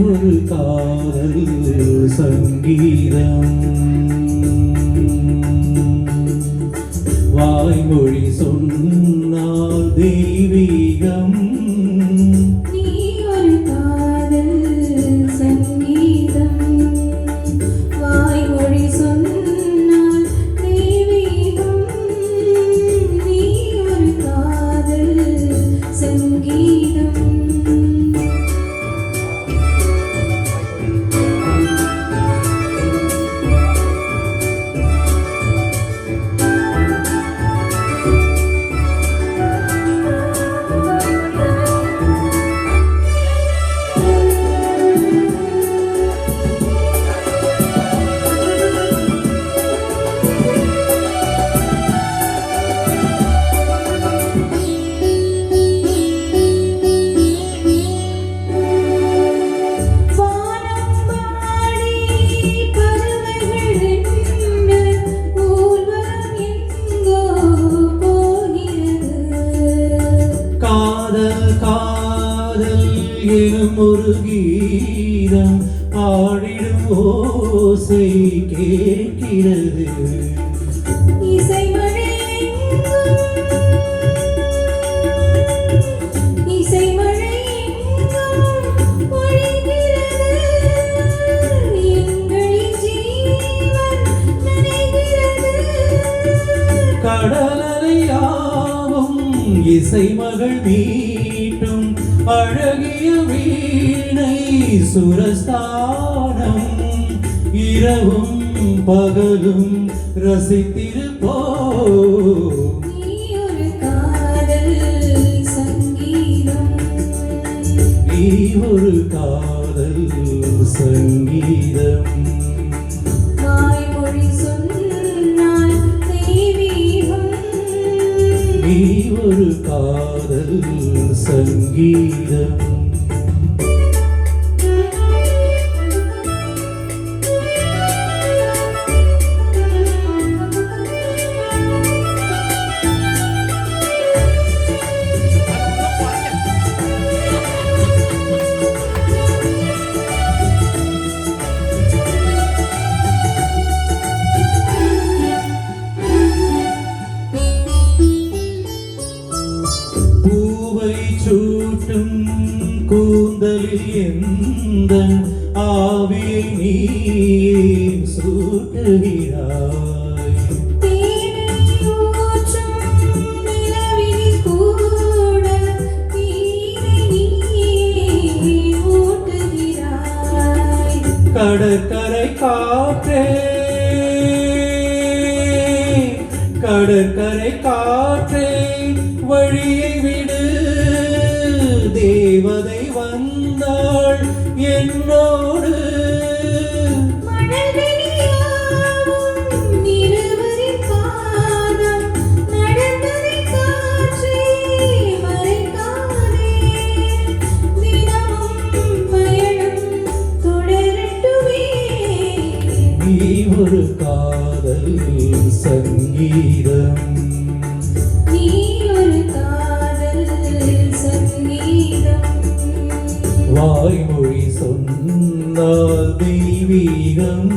ஒரு காதல் சங்கீதம் வாய்மொழி சொன்னால் தெய்வீகம் நீ ஒரு காதல் சங்கீதம் வாய்மொழி சொன்னால் தெய்வீகம் நீ ஒரு காதல் சங்கீதம் எனும் ஒரு கீதம் ஆடிடும் ஓசை கேட்கிறது இசைமழை பொழிகிறது எங்களின் ஜீவன் நனைகிறது கடலலையாவும் இசை மகள் மீட்டும் அழகிய வீணை சுரஸ்தானம் இரவும் பகலும் ரசித்திருப்போ நீ ஒரு காதல் சங்கீதம் நீ ஒரு காதல் சங்கீதம் வாய்மொழி சொன்னால் தெய்வீகம் நீ ஒரு காதல் சங்கீதம் சூட்டும் கூந்தலில் எந்த ஆவியை நீ சூட்டுகிறாய் தேனை ஊற்றும் நிலவில் கூட தீரை நீ ஊட்டுகிறாய் கடற்கரை காற்றே கடற்கரை காற்றே வழியை விடு தேவதை வந்தாள் என்னோடு நீ ஒரு காதல் சங்கீதம் நீ ஒரு காதல் சங்கீதம் வாய்மொழி சொன்னால் தெய்வீகம்